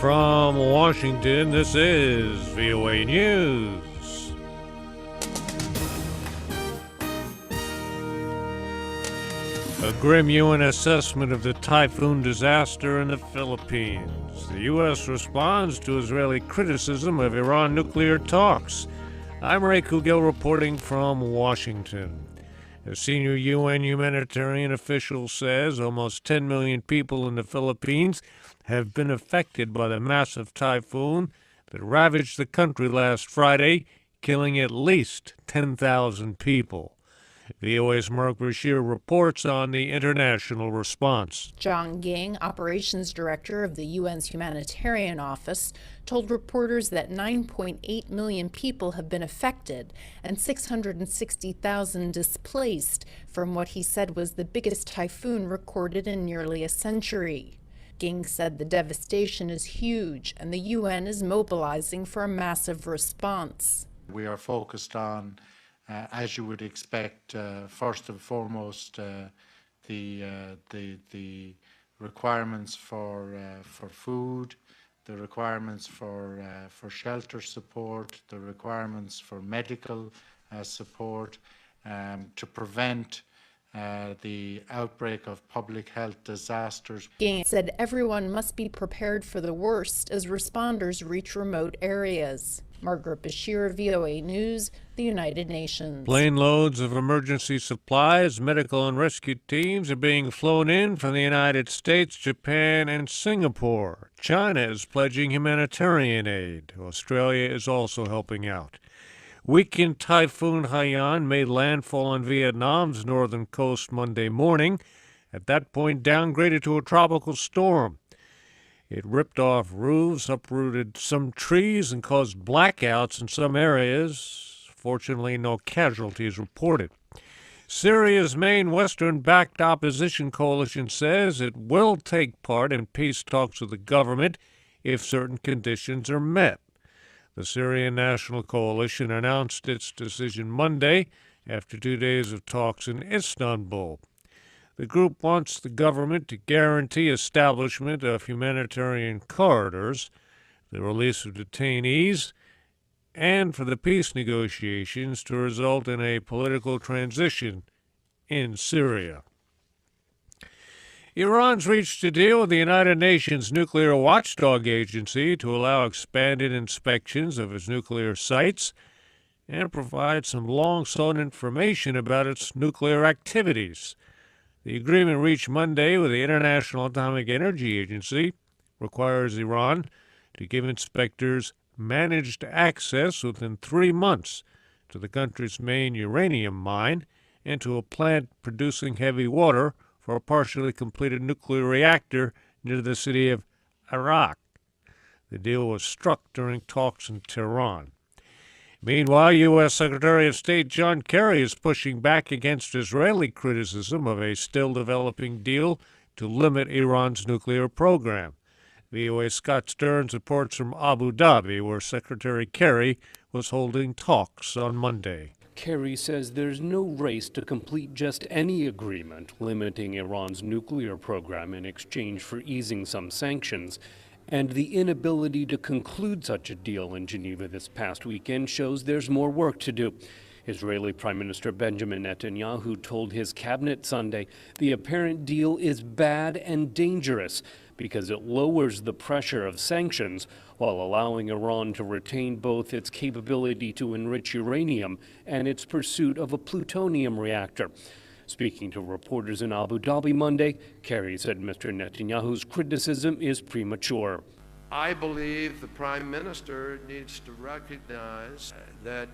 from Washington, this is VOA News. A grim UN assessment of the typhoon disaster in the Philippines. The U.S. responds to Israeli criticism of Iran nuclear talks. I'm Ray Kouguell reporting from Washington. A senior UN humanitarian official says almost 10 million people in the Philippines have been affected by the massive typhoon that ravaged the country last Friday, killing at least 10,000 people. VOA's Margaret Besheer reports on the international response. Ging, operations director of the UN's humanitarian office, told reporters that 9.8 million people have been affected and 660,000 displaced from what he said was the biggest typhoon recorded in nearly a century. Ging said the devastation is huge and the UN is mobilizing for a massive response. We are focused on as you would expect, first and foremost, the requirements for food, the requirements for shelter support, the requirements for medical support to prevent the outbreak of public health disasters. Ging said everyone must be prepared for the worst as responders reach remote areas. Margaret Besheer, VOA News, the United Nations. Plane loads of emergency supplies, medical and rescue teams are being flown in from the United States, Japan, and Singapore. China is pledging humanitarian aid. Australia is also helping out. Weakened Typhoon Haiyan made landfall on Vietnam's northern coast Monday morning. At that point, downgraded to a tropical storm. It ripped off roofs, uprooted some trees, and caused blackouts in some areas. Fortunately, no casualties reported. Syria's main Western-backed opposition coalition says it will take part in peace talks with the government if certain conditions are met. The Syrian National Coalition announced its decision Monday after 2 days of talks in Istanbul. The group wants the government to guarantee establishment of humanitarian corridors, the release of detainees, and for the peace negotiations to result in a political transition in Syria. Iran's reached a deal with the United Nations nuclear watchdog agency to allow expanded inspections of its nuclear sites and provide some long-sought information about its nuclear activities. The agreement reached Monday with the International Atomic Energy Agency requires Iran to give inspectors managed access within 3 months to the country's main uranium mine and to a plant producing heavy water for a partially completed nuclear reactor near the city of Arak. The deal was struck during talks in Tehran. Meanwhile, U.S. Secretary of State John Kerry is pushing back against Israeli criticism of a still-developing deal to limit Iran's nuclear program. VOA Scott Stearns reports from Abu Dhabi, where Secretary Kerry was holding talks on Monday. Kerry says there's no race to complete just any agreement limiting Iran's nuclear program in exchange for easing some sanctions. And the inability to conclude such a deal in Geneva this past weekend shows there's more work to do. Israeli Prime Minister Benjamin Netanyahu told his cabinet Sunday the apparent deal is bad and dangerous because it lowers the pressure of sanctions while allowing Iran to retain both its capability to enrich uranium and its pursuit of a plutonium reactor. Speaking to reporters in Abu Dhabi Monday, Kerry said Mr. Netanyahu's criticism is premature. I believe the Prime Minister needs to recognize that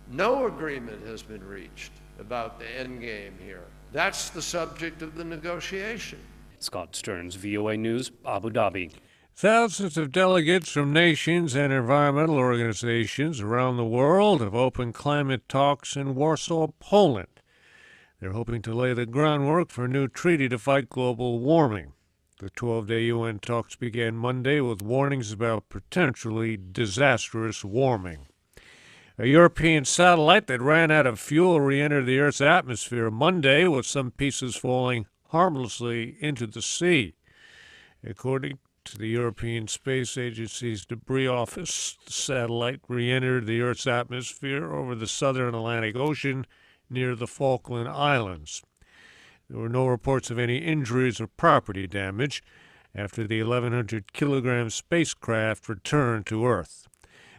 no agreement has been reached about the end game here. That's the subject of the negotiation. Scott Stearns, VOA News, Abu Dhabi. Thousands of delegates from nations and environmental organizations around the world have opened climate talks in Warsaw, Poland. They're hoping to lay the groundwork for a new treaty to fight global warming. The 12-day UN talks began Monday with warnings about potentially disastrous warming. A European satellite that ran out of fuel re-entered the Earth's atmosphere Monday, with some pieces falling harmlessly into the sea. According the European Space Agency's debris office. The satellite re-entered the Earth's atmosphere over the southern Atlantic Ocean near the Falkland Islands. There were no reports of any injuries or property damage after the 1,100-kilogram spacecraft returned to Earth.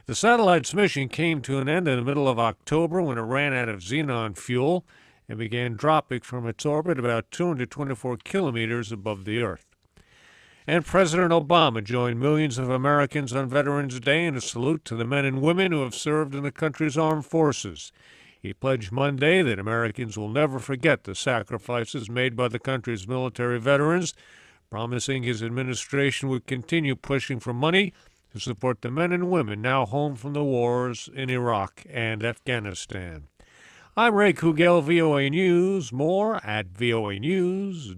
The satellite's mission came to an end in the middle of October when it ran out of xenon fuel and began dropping from its orbit about 224 kilometers above the Earth. And President Obama joined millions of Americans on Veterans Day in a salute to the men and women who have served in the country's armed forces. He pledged Monday that Americans will never forget the sacrifices made by the country's military veterans, promising his administration would continue pushing for money to support the men and women now home from the wars in Iraq and Afghanistan. I'm Ray Kouguell, VOA News. More at voanews.com.